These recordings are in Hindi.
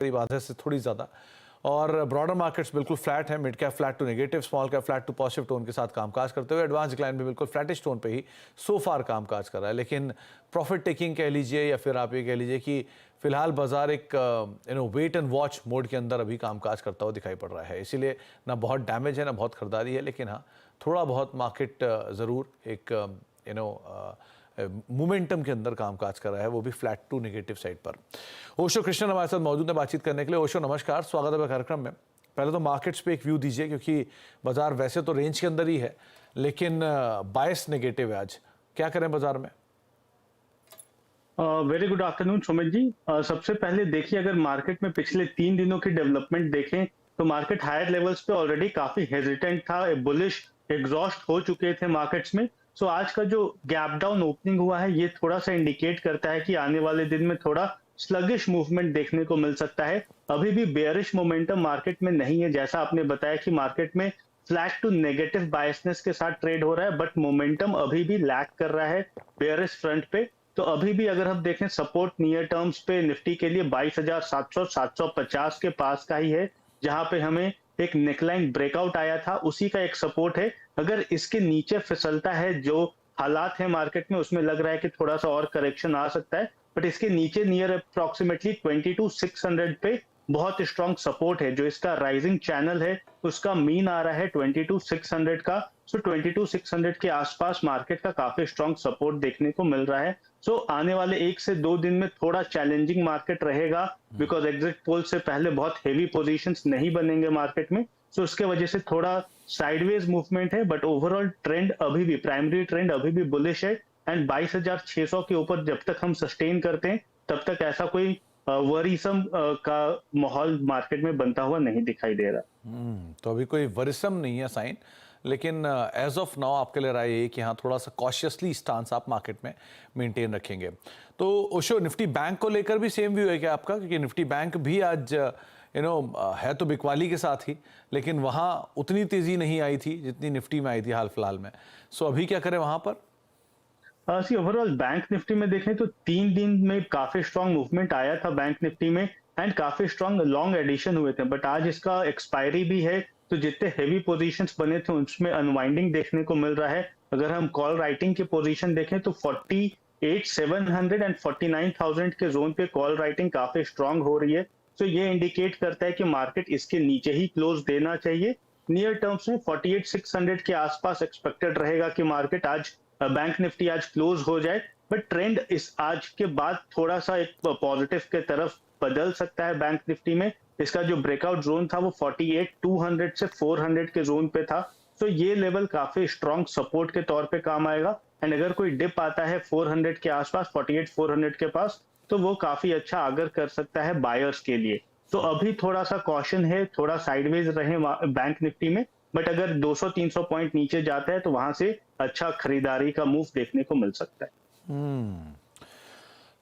करीब आधे से थोड़ी ज़्यादा। और ब्रॉडर मार्केट्स बिल्कुल फ्लैट है, mid cap flat to negative, small cap flat to positive tone के साथ कामकाज करते हुए एडवांस डिक्लाइन भी बिल्कुल फ्लैटिश टोन पे ही सो फार कामकाज कर रहा है। लेकिन प्रॉफिट टेकिंग कह लीजिए या फिर आप ये कह लीजिए कि फिलहाल बाजार एक वेट एंड वॉच मोड के अंदर अभी कामकाज करता हुआ दिखाई पड़ रहा है। इसीलिए ना बहुत डैमेज है ना बहुत खरीदारी है, लेकिन हाँ थोड़ा बहुत मार्केट ज़रूर एक मोमेंटम के अंदर कामकाज कर रहा है, वो भी फ्लैट टू नेगेटिव साइड पर। ओशो कृष्णन हमारे साथ मौजूद है बातचीत करने के लिए। ओशो नमस्कार, स्वागत है कार्यक्रम में। पहले तो मार्केट्स पे एक व्यू दीजिए, क्योंकि बाजार वैसे तो रेंज के अंदर ही है लेकिन बायस नेगेटिव है आज, क्या करें बाजार में? Very good afternoon Sumit ji. सबसे पहले देखिए, अगर मार्केट में पिछले 3 दिनों की डेवलपमेंट देखें तो मार्केट हायर लेवल्स पे ऑलरेडी काफी हेजिटेंट था, बुलिश एग्जॉस्ट हो चुके थे मार्केट्स में। सो आज का जो गैप डाउन ओपनिंग हुआ है ये थोड़ा सा इंडिकेट करता है कि आने वाले दिन में थोड़ा स्लगिश मूवमेंट देखने को मिल सकता है। अभी भी बेयरिश मोमेंटम मार्केट में नहीं है, जैसा आपने बताया कि मार्केट में फ्लैट टू नेगेटिव बायसनेस के साथ ट्रेड हो रहा है, बट मोमेंटम अभी भी लैक कर रहा है बेयरिश फ्रंट पे। तो अभी भी अगर हम देखें सपोर्ट नियर टर्म्स पे निफ्टी के लिए 22,700 750 के पास का ही है, जहां पे हमें एक नेकलाइन ब्रेकआउट आया था, उसी का एक सपोर्ट है। अगर इसके नीचे फिसलता है, जो हालात है मार्केट में उसमें लग रहा है कि थोड़ा सा और करेक्शन आ सकता है, बट इसके नीचे नियर अप्रोक्सीमेटली 22,600 पे बहुत स्ट्रॉन्ग सपोर्ट है। जो इसका राइजिंग चैनल है उसका मीन आ रहा है 22,600 का। सो 22,600 के आसपास मार्केट का काफी स्ट्रॉन्ग सपोर्ट देखने को मिल रहा है। सो आने वाले 1 से 2 दिन में थोड़ा चैलेंजिंग मार्केट रहेगा, बिकॉज एग्जिट पोल से पहले बहुत हेवी पोजीशंस नहीं बनेंगे मार्केट में। सो उसके वजह से थोड़ा साइडवेज मूवमेंट है, बट ओवरऑल ट्रेंड अभी भी, प्राइमरी ट्रेंड अभी भी बुलिश है। एंड 22,600 के ऊपर जब तक हम सस्टेन करते हैं तब तक ऐसा कोई वरीसम का माहौल मार्केट में बनता हुआ नहीं दिखाई दे रहा। तो अभी कोई वरिसम नहीं है साइन, लेकिन एज ऑफ नाउ आपके लिए राय ये कि हाँ थोड़ा सा कॉशियसली स्टांस आप मार्केट में मेंटेन रखेंगे। तो ओशो, निफ्टी बैंक को लेकर भी सेम व्यू है क्या आपका? क्योंकि निफ्टी बैंक भी आज है तो बिकवाली के साथ ही, लेकिन वहाँ उतनी तेजी नहीं आई थी जितनी निफ्टी में आई थी हाल फिलहाल में। सो अभी क्या करें वहां पर? सी ओवरऑल बैंक निफ्टी में देखें तो 3 दिन में काफी स्ट्रांग मूवमेंट आया था बैंक निफ्टी में, एंड काफी स्ट्रांग लॉन्ग एडिशन हुए थे, बट आज इसका एक्सपायरी भी है। तो जितने हेवी पोजीशंस बने थे उसमें अनवाइंडिंग देखने को मिल रहा है। अगर हम कॉल राइटिंग की पोजीशन देखें तो 48,700 एंड 49,000 के जोन पे कॉल राइटिंग काफी स्ट्रांग हो रही है। तो ये इंडिकेट करता है कि मार्केट इसके नीचे ही क्लोज देना चाहिए। नियर टर्म्स में 48,600 के आसपास एक्सपेक्टेड रहेगा कि मार्केट आज, बैंक निफ्टी आज क्लोज हो जाए। बट ट्रेंड इस आज के बाद थोड़ा सा एक पॉजिटिव के तरफ बदल सकता है बैंक निफ्टी में। इसका जो ब्रेकआउट जोन था वो 48,200 से 400 के जोन पे था। तो ये लेवल काफी स्ट्रॉन्ग सपोर्ट के तौर पे काम आएगा। एंड अगर कोई डिप आता है 400 के आसपास, 48,400 के पास, तो वो काफी अच्छा आगर कर सकता है बायर्स के लिए। तो अभी थोड़ा सा कॉशन है, थोड़ा साइडवेज रहे बैंक निफ्टी में, बट अगर 200-300 पॉइंट नीचे जाता है तो वहां से अच्छा खरीदारी का मूव देखने को मिल सकता है।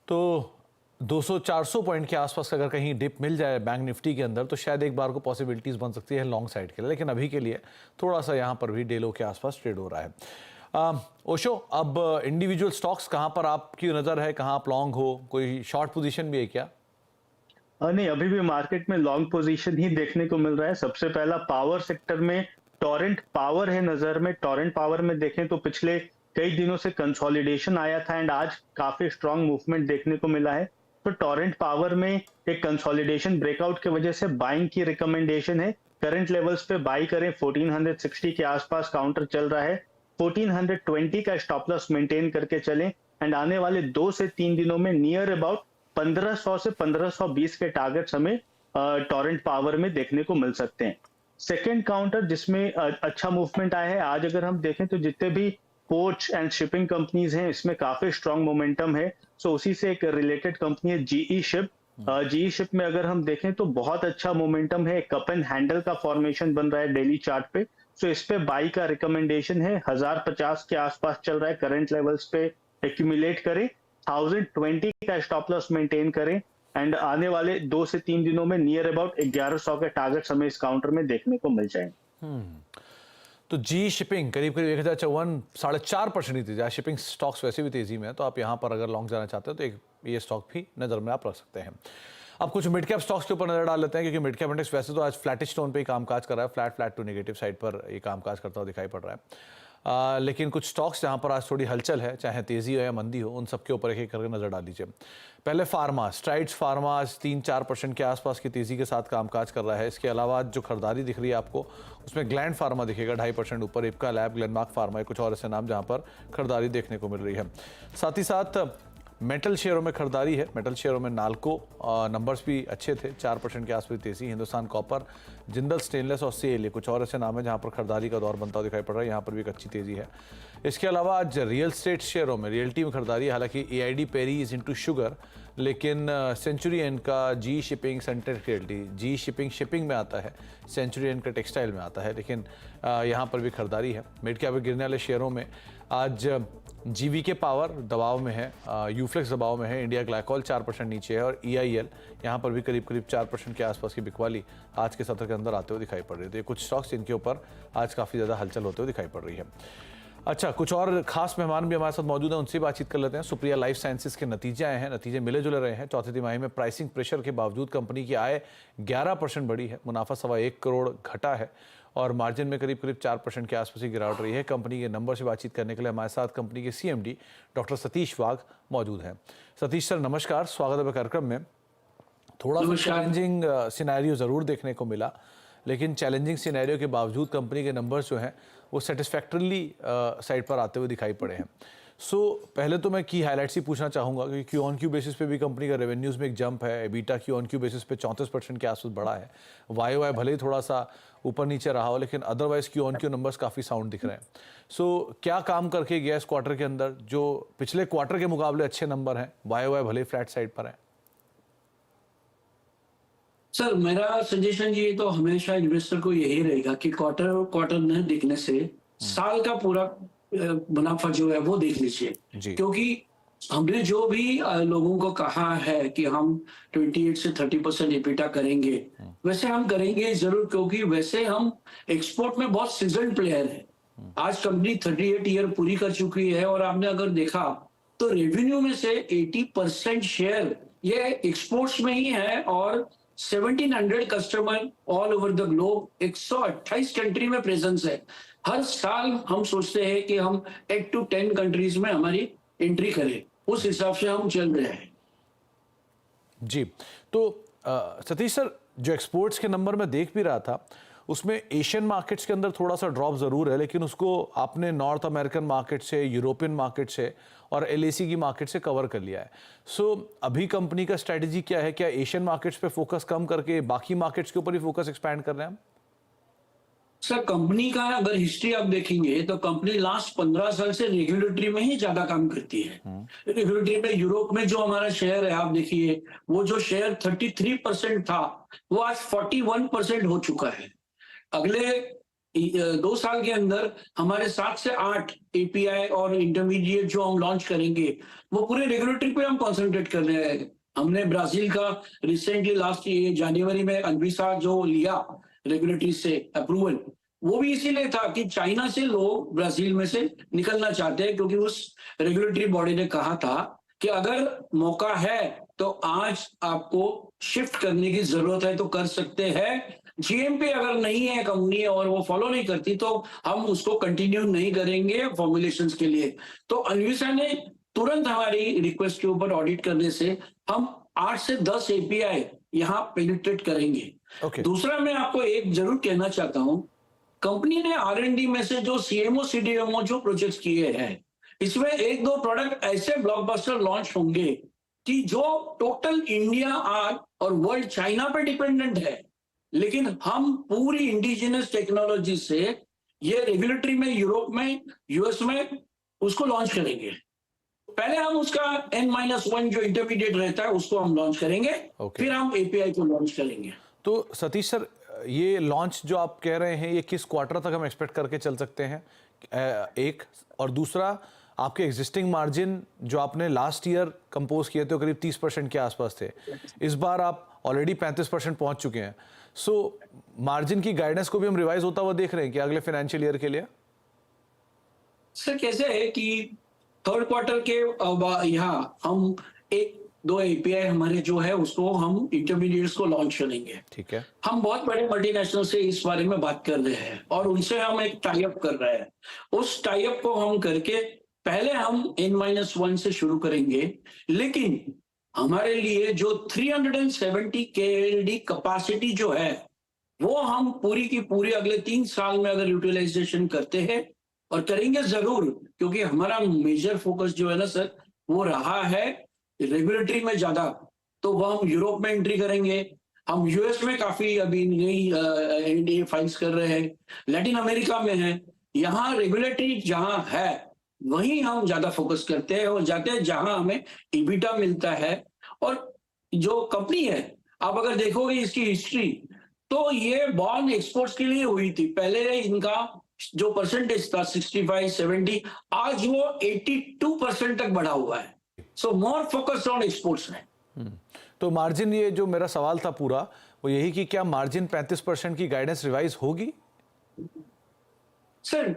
तो 200-400 पॉइंट के आसपास अगर कहीं डिप मिल जाए बैंक निफ्टी के अंदर तो शायद एक बार को पॉसिबिलिटीज बन सकती है लॉन्ग साइड के लिए, लेकिन अभी के लिए थोड़ा सा यहाँ पर भी डेलो के आसपास ट्रेड हो रहा है। ओशो, अब इंडिविजुअल स्टॉक्स कहाँ पर आपकी नज़र है, कहाँ आप लॉन्ग हो? कोई शॉर्ट पोजीशन भी है क्या? नहीं, अभी भी मार्केट में लॉन्ग पोजीशन ही देखने को मिल रहा है। सबसे पहला पावर सेक्टर में टोरेंट पावर है नजर में। टोरेंट पावर में देखें तो पिछले कई दिनों से कंसोलिडेशन आया था एंड आज काफी स्ट्रांग मूवमेंट देखने को मिला है। तो टोरेंट पावर में एक कंसोलिडेशन ब्रेकआउट की वजह से बाइंग की रिकमेंडेशन है। करंट लेवल्स पे बाई करें, 1460 के आसपास काउंटर चल रहा है। 1420 का स्टॉप लॉस मेंटेन करके चलें, एंड आने वाले 2 से 3 दिनों में नियर अबाउट 1500 से 1520 के टारगेट्स हमें टोरेंट पावर में देखने को मिल सकते हैं। सेकेंड काउंटर जिसमें अच्छा मूवमेंट आया है आज, अगर हम देखें तो जितने भी पोर्ट्स एंड शिपिंग कंपनीज हैं इसमें काफी स्ट्रांग मोमेंटम है। सो उसी से एक रिलेटेड कंपनी है जीई शिप। जीई शिप में अगर हम देखें तो बहुत अच्छा मोमेंटम है, कप एंड हैंडल का फॉर्मेशन बन रहा है डेली चार्ट पे। सो इस पे बाई का रिकमेंडेशन है। 1050 के आसपास चल रहा है, करंट लेवल्स पे एक्यूमुलेट करें, 1020 का स्टॉप लॉस मेंटेन करें, एंड आने वाले 2 से 3 दिनों में नियर अबाउट 1100 के टारगेट्स हमें इस काउंटर में देखने को मिल जाएंगे। तो जी शिपिंग करीब करीब 1054 4.5% ही तेजी। शिपिंग स्टॉक्स वैसे भी तेजी में है, तो आप यहाँ पर अगर लॉन्ग जाना चाहते हो तो एक ये स्टॉक भी नज़र में आप रख सकते हैं। अब कुछ मिड कैप स्टॉक्स के ऊपर नजर डाल लेते हैं, क्योंकि मिड कैप इंडेक्स वैसे तो आज फ्लैटिश टोन पे ही कामकाज कर रहा है, फ्लैट टू नेगेटिव साइड पर ये कामकाज करता हुआ दिखाई पड़ रहा है। लेकिन कुछ स्टॉक्स जहां पर आज थोड़ी हलचल है, चाहे तेजी हो या मंदी हो, उन सब के ऊपर एक एक करके नजर डाल लीजिए। पहले फार्मा, स्ट्राइड्स फार्मा आज 3-4% के आसपास की तेजी के साथ कामकाज कर रहा है। इसके अलावा जो खरीदारी दिख रही है आपको, उसमें ग्लैंड फार्मा दिखेगा 2.5% ऊपर, इप्का लैब, ग्लेनमार्क फार्मा, कुछ और ऐसे नाम जहां पर खरीदारी देखने को मिल रही है। साथ ही साथ मेटल शेयरों में खरीदारी है। मेटल शेयरों में नाल्को नंबर्स भी अच्छे थे, 4% के आसपास तेजी। हिंदुस्तान कॉपर, जिंदल स्टेनलेस और सेल, ये कुछ और ऐसे नाम है जहां पर खरीदारी का दौर बनता हुआ दिखाई पड़ रहा है। यहाँ पर भी एक अच्छी तेजी है। इसके अलावा आज रियल स्टेट शेयरों में, रियल्टी में खरीदारी है। हालांकि AID Parry is into sugar, लेकिन सेंचुरी एंड का GE shipping, centre realty, GE shipping में आता है, सेंचुरी एंड का टेक्सटाइल में आता है, लेकिन यहाँ पर भी खरीदारी है। मिड कैप गिरने वाले शेयरों में आज GVK पावर दबाव में है, यूफ्लेक्स दबाव में है, इंडिया ग्लाइकोल 4% नीचे है, और EIL यहाँ पर भी करीब 4% के आसपास की बिकवाली आज के सत्र के अंदर आते हुए दिखाई पड़ रही है। तो ये कुछ स्टॉक्स जिनके ऊपर आज काफ़ी ज़्यादा हलचल होते हुए दिखाई पड़ रही है। अच्छा, कुछ और खास मेहमान भी हमारे साथ मौजूद हैं, उनसे बातचीत कर लेते हैं। सुप्रिया लाइफ साइंसेज के नतीजे आए हैं, नतीजे मिले जुले रहे हैं। चौथी तिमाही में प्राइसिंग प्रेशर के बावजूद कंपनी की आय 11% बढ़ी है, मुनाफा 1.25 करोड़ घटा है, और मार्जिन में करीब 4% के आसपास की गिरावट रही है। कंपनी के नंबर से बातचीत करने के लिए हमारे साथ कंपनी के CMD डॉक्टर सतीश वाघ मौजूद हैं। सतीश सर नमस्कार, स्वागत है कार्यक्रम में। थोड़ा सा चैलेंजिंग सिनेरियो ज़रूर देखने को मिला, लेकिन चैलेंजिंग सिनेरियो के बावजूद कंपनी के नंबर्स जो हैं वो सेटिस्फैक्टरली साइड पर आते हुए दिखाई पड़े हैं। पहले तो मैं की हाईलाइट्स ही पूछना चाहूँगा, क्योंकि Q-on-Q बेसिस पे भी कंपनी का रेवेन्यूज़ में एक जंप है। एबिटा Q-on-Q बेसिस पे 34% के आसपास बढ़ा है। YoY भले ही थोड़ा सा ऊपर नीचे रहा हो, लेकिन अदरवाइज Q-on-Q नंबर्स काफ़ी साउंड दिख रहे हैं। क्या काम करके गया इस क्वार्टर के अंदर, जो पिछले क्वार्टर के मुकाबले अच्छे नंबर हैं, YoY भले ही फ्लैट साइड पर है? सर मेरा सजेशन ये तो हमेशा इन्वेस्टर को यही रहेगा कि क्वार्टर न देखने से साल का पूरा मुनाफा जो है वो देख लीजिए, क्योंकि हमने जो भी लोगों को कहा है कि हम 28 से 30% एबिटा करेंगे, वैसे हम करेंगे जरूर, क्योंकि वैसे हम एक्सपोर्ट में बहुत सीजन प्लेयर है। आज कंपनी 38 ईयर पूरी कर चुकी है, और आपने अगर देखा तो रेवेन्यू में से 80% शेयर ये एक्सपोर्ट्स में ही है, और 1700 customer all over the globe, 128 country में प्रेजेंस है। हर साल हम सोचते हैं कि हम 8 to 10 कंट्रीज में हमारी एंट्री करें, उस हिसाब से हम चल रहे हैं। जी, तो सतीश सर, जो एक्सपोर्ट्स के नंबर में देख भी रहा था, उसमें एशियन मार्केट्स के अंदर थोड़ा सा ड्रॉप ज़रूर है, लेकिन उसको आपने नॉर्थ अमेरिकन मार्केट से, यूरोपियन मार्केट से और LAC की मार्केट से कवर कर लिया है। अभी कंपनी का स्ट्रैटेजी क्या है? क्या एशियन मार्केट्स पे फोकस कम करके बाकी मार्केट्स के ऊपर ही फोकस एक्सपैंड कर रहे हैं हम? सर कंपनी का अगर हिस्ट्री आप देखेंगे तो कंपनी लास्ट 15 साल से रेगुलेटरी में ही ज्यादा काम करती है। रेगुलेटरी में यूरोप में जो हमारा शेयर है, आप देखिए, वो जो शेयर 33% था वो आज 41% हो चुका है। अगले 2 साल के अंदर हमारे 7 से 8 API और इंटरमीडिएट जो हम लॉन्च करेंगे, वो पूरे रेगुलेटरी पे हम कॉन्सेंट्रेट कर रहे हैं। हमने ब्राजील का रिसेंटली लास्ट जनवरी में अनविसा जो लिया रेगुलेटरी से अप्रूवल, वो भी इसीलिए था कि चाइना से लोग ब्राजील में से निकलना चाहते हैं, क्योंकि उस रेगुलेटरी बॉडी ने कहा था कि अगर मौका है तो आज आपको शिफ्ट करने की जरूरत है तो कर सकते हैं। GMP अगर नहीं है कंपनी और वो फॉलो नहीं करती तो हम उसको कंटिन्यू नहीं करेंगे फॉर्मुलेशंस के लिए। तो अनविसा ने तुरंत हमारी रिक्वेस्ट के ऊपर ऑडिट करने से हम 8 से 10 API यहाँ पेनिट्रेट करेंगे। दूसरा मैं आपको एक जरूर कहना चाहता हूं, कंपनी ने R&D में से जो CMO CDMO जो प्रोजेक्ट्स किए हैं, इसमें 1-2 प्रोडक्ट ऐसे ब्लॉकबस्टर लॉन्च होंगे कि जो टोटल इंडिया और वर्ल्ड चाइना पे डिपेंडेंट है, लेकिन हम पूरी इंडिजिनस टेक्नोलॉजी से ये रेगुलेटरी में, यूरोप में, US में उसको लॉन्च करेंगे। पहले हम उसका N-1 जो इंटरमीडिएट रहता है उसको हम लॉन्च करेंगे, फिर हम API को लॉन्च करेंगे। तो सतीश सर, ये लॉन्च जो आप कह रहे हैं, ये किस क्वार्टर तक हम एक्सपेक्ट करके चल सकते हैं? एक, और दूसरा, आपके एग्जिस्टिंग मार्जिन जो आपने लास्ट ईयर कंपोज किए थे करीब 30% के आसपास थे, इस बार आप ऑलरेडी 35% पहुंच चुके हैं। मार्जिन की गाइडेंस को भी हम रिवाइज होता हुआ देख रहे हैं कि अगले फाइनेंशियल ईयर के लिए? सर कैसे है कि थर्ड क्वार्टर के यहाँ हम एक 2 एपीआई हमारे जो है उसको हम इंटरमीडिएट्स को लॉन्च करेंगे। ठीक है। हम बहुत बड़े मल्टीनेशनल से इस बारे में बात कर रहे हैं और उनसे हम एक टाई अप कर रहे हैं। उस टाई अप को हम करके पहले हम N-1 से शुरू करेंगे, लेकिन हमारे लिए जो 370 KLD कैपेसिटी जो है वो हम पूरी की पूरी अगले 3 साल में अगर यूटिलाइजेशन करते हैं और करेंगे जरूर, क्योंकि हमारा मेजर फोकस जो है ना सर वो रहा है रेगुलेटरी में ज्यादा। तो वो हम यूरोप में एंट्री करेंगे, हम यूएस में काफी अभी नई एनडीए फाइल्स कर रहे हैं, लैटिन अमेरिका में है। यहाँ रेगुलेटरी जहां है वहीं हम ज्यादा फोकस करते हैं और जाते हैं जहां हमें इबिटा मिलता है। और जो कंपनी है आप अगर देखोगे इसकी हिस्ट्री, तो ये बॉर्न एक्सपोर्ट्स के लिए हुई थी। पहले इनका जो परसेंटेज था 65-70, आज वो 82% तक बढ़ा हुआ है। सो मोर फोकस ऑन एक्सपोर्ट्स में। तो मार्जिन, ये जो मेरा सवाल था पूरा वो यही कि क्या मार्जिन 35% की गाइडेंस रिवाइज होगी? सर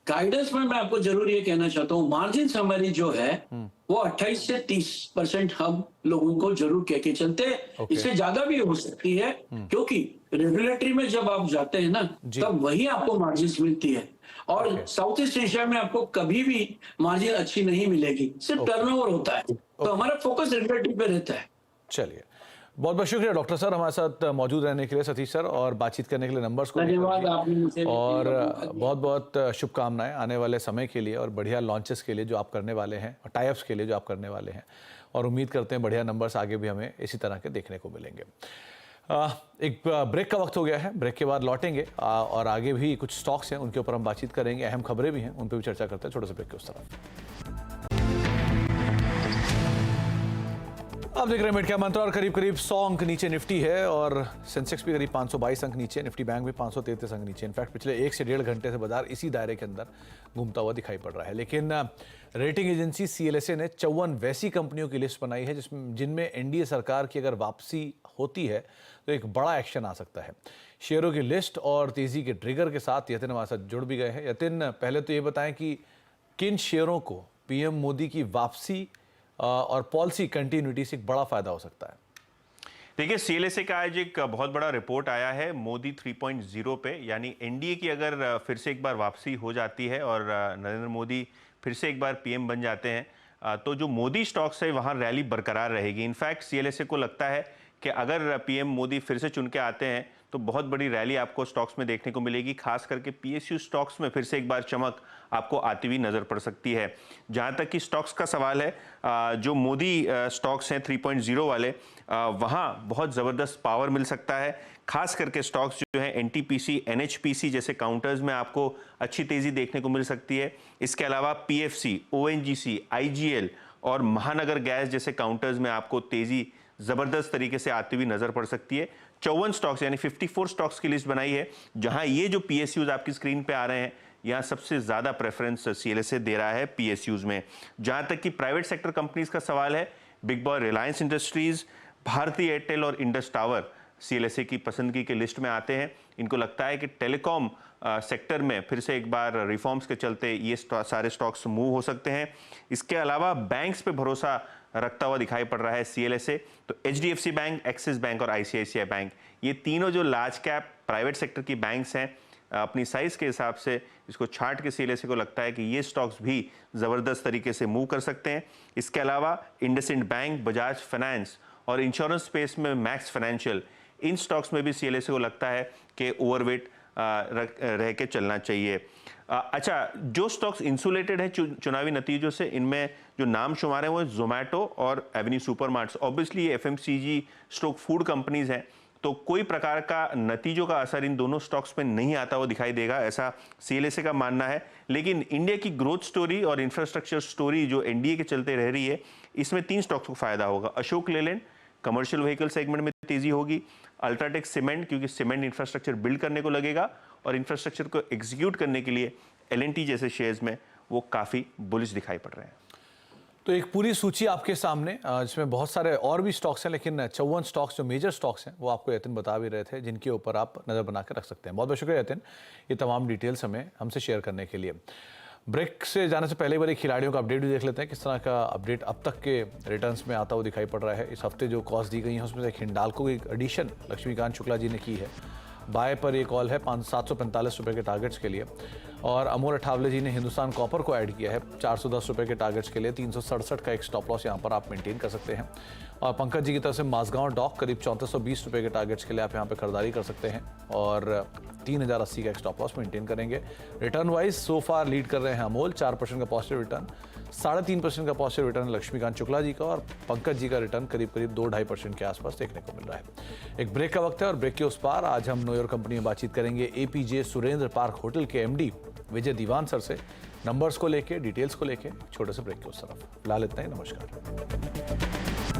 गाइडेंस में मैं आपको जरूर ये कहना चाहता हूँ, मार्जिन हमारी जो है वो 28 से 30% हम लोगों को जरूर कह के चलते हैं। इससे ज्यादा भी हो सकती है, क्योंकि रेगुलेटरी में जब आप जाते हैं ना तब वही आपको मार्जिन मिलती है। और साउथ ईस्ट एशिया में आपको कभी भी मार्जिन अच्छी नहीं मिलेगी, सिर्फ टर्नओवर होता है। तो हमारा फोकस रेगुलेटरी पे रहता है। चलिए, बहुत बहुत शुक्रिया डॉक्टर सर हमारे साथ मौजूद रहने के लिए, सतीश सर, और बातचीत करने के लिए, नंबर्स को धन्यवाद आपने मुझे, और बहुत बहुत शुभकामनाएं आने वाले समय के लिए और बढ़िया लॉन्चेस के लिए जो आप करने वाले हैं और टाई अप्स के लिए जो आप करने वाले हैं। और उम्मीद करते हैं बढ़िया नंबर्स आगे भी हमें इसी तरह के देखने को मिलेंगे। एक ब्रेक का वक्त हो गया है, ब्रेक के बाद लौटेंगे और आगे भी कुछ स्टॉक्स हैं उनके ऊपर हम बातचीत करेंगे, अहम खबरें भी हैं उन पर भी चर्चा करते हैं। छोटे से ब्रेक के उस तरफ आप देख रहे हैं मिड कैप मंत्र, और करीब करीब 100 अंक नीचे निफ्टी है और सेंसेक्स भी करीब 522 अंक नीचे, निफ्टी बैंक भी 533 अंक नीचे। इनफैक्ट पिछले 1 से 1.5 घंटे से बाजार इसी दायरे के अंदर घूमता हुआ दिखाई पड़ रहा है। लेकिन रेटिंग एजेंसी CLSA ने 54 वैसी कंपनियों की लिस्ट बनाई है जिनमें एनडीए सरकार की अगर वापसी होती है तो एक बड़ा एक्शन आ सकता है। शेयरों की लिस्ट और तेजी के ट्रिगर के साथ यतिन हमारे साथ जुड़ भी गए हैं। यतिन, पहले तो ये बताएं कि किन शेयरों को पीएम मोदी की वापसी और पॉलिसी कंटिन्यूटी से एक बड़ा फायदा हो सकता है? देखिए, CLSA का आज एक बहुत बड़ा रिपोर्ट आया है मोदी 3.0 पे, यानी एनडीए की अगर फिर से एक बार वापसी हो जाती है और नरेंद्र मोदी फिर से एक बार पीएम बन जाते हैं तो जो मोदी स्टॉक्स है वहाँ रैली बरकरार रहेगी। इनफैक्ट CLSA को लगता है कि अगर पीएम मोदी फिर से चुन के आते हैं तो बहुत बड़ी रैली आपको स्टॉक्स में देखने को मिलेगी। खास करके PSU स्टॉक्स में फिर से एक बार चमक आपको आती हुई नजर पड़ सकती है। जहां तक कि स्टॉक्स का सवाल है, जो मोदी स्टॉक्स हैं 3.0 वाले, वहां बहुत ज़बरदस्त पावर मिल सकता है। खास करके स्टॉक्स जो है NTPC, NHPC जैसे काउंटर्स में आपको अच्छी तेजी देखने को मिल सकती है। इसके अलावा PFC, ONGC, IGL और महानगर गैस जैसे काउंटर्स में आपको तेजी जबरदस्त तरीके से आती हुई नजर पड़ सकती है। 54 स्टॉक्स यानी 54 स्टॉक्स की लिस्ट बनाई है, जहां ये जो PSUs आपकी स्क्रीन पे आ रहे हैं, यहाँ सबसे ज्यादा प्रेफरेंस CLSA दे रहा है PSUs में। जहां तक कि प्राइवेट सेक्टर कंपनीज का सवाल है, बिग बॉय रिलायंस इंडस्ट्रीज, भारती एयरटेल और इंडस टावर CLSA की पसंदगी के लिस्ट में आते हैं। इनको लगता है कि टेलीकॉम सेक्टर में फिर से एक बार रिफॉर्म्स के चलते ये सारे स्टॉक्स मूव हो सकते हैं। इसके अलावा बैंक्स पे भरोसा रखता हुआ दिखाई पड़ रहा है CLSA, तो HDFC बैंक, एक्सिस बैंक और ICICI बैंक, ये तीनों जो लार्ज कैप प्राइवेट सेक्टर की बैंक्स हैं, अपनी साइज के हिसाब से इसको छांट के CLSA को लगता है कि ये स्टॉक्स भी जबरदस्त तरीके से मूव कर सकते हैं। इसके अलावा इंडसइंड बैंक, बजाज फाइनेंस और इंश्योरेंस स्पेस में मैक्स फाइनेंशियल, इन स्टॉक्स में भी CLSA को लगता है कि ओवरवेट रह के चलना चाहिए। अच्छा, जो स्टॉक्स इंसुलेटेड है चुनावी नतीजों से, इनमें जो नाम शुमार है वो जोमेटो और एवेन्यू सुपरमार्ट्स। ऑब्वियसली ये FMCG स्ट्रोक फूड कंपनीज हैं, तो कोई प्रकार का नतीजों का असर इन दोनों स्टॉक्स पे नहीं आता हुआ दिखाई देगा, ऐसा CLSA का मानना है। लेकिन इंडिया की ग्रोथ स्टोरी और इंफ्रास्ट्रक्चर स्टोरी जो एनडीए के चलते रह रही है, इसमें 3 स्टॉक्स को फायदा होगा। Ashok Leyland, commercial vehicle segment में तेजी होगी। अल्ट्राटेक सीमेंट, क्योंकि सीमेंट इंफ्रास्ट्रक्चर बिल्ड करने को लगेगा और इंफ्रास्ट्रक्चर को एग्जीक्यूट करने के लिए L&T जैसे शेयर्स में वो काफी बुलिश दिखाई पड़ रहे हैं। तो एक पूरी सूची आपके सामने जिसमें बहुत सारे और भी स्टॉक्स हैं, लेकिन 54 स्टॉक्स जो मेजर स्टॉक्स हैं वो आपको यतिन बता भी रहे थे, जिनके ऊपर आप नज़र बना के रख सकते हैं। बहुत बहुत शुक्रिया यतिन, ये तमाम डिटेल्स हमसे शेयर करने के लिए। ब्रेक से जाने से पहले एक बार खिलाड़ियों का अपडेट भी देख लेते हैं, किस तरह का अपडेट अब तक के रिटर्न्स में आता हुआ दिखाई पड़ रहा है। इस हफ्ते जो कॉस्ट दी गई है उसमें से हिंडाल्को की एडिशन लक्ष्मीकांत शुक्ला जी ने की है। बाय पर ये कॉल है 745 रुपये के टारगेट्स के लिए। और अमोल अठावले जी ने हिंदुस्तान कॉपर को ऐड किया है 410 रुपये के टारगेट्स के लिए। 367 का एक स्टॉप लॉस यहाँ पर आप मेंटेन कर सकते हैं। और पंकज जी की तरफ से माजगांव डॉक करीब 3420 रुपये के टारगेट्स के लिए आप यहाँ पे खरीदारी कर सकते हैं और 3080 का एक स्टॉप लॉस मेंटेन करेंगे। रिटर्न वाइज सो फार लीड कर रहे हैं अमोल 4% का पॉजिटिव रिटर्न, 3.5% का पॉजिटिव रिटर्न लक्ष्मीकांत शुक्ला जी का और पंकज जी का रिटर्न करीब 2-2.5% के आसपास देखने को मिल रहा है। एक ब्रेक का वक्त है और ब्रेक के उस पार आज हम नो योर कंपनी में बातचीत करेंगे एपीजे सुरेंद्र पार्क होटल के एमडी विजय दीवान सर से, नंबर्स को लेके, डिटेल्स को लेके। छोटे से ब्रेक के उस तरफ फिलहाल इतना ही। नमस्कार।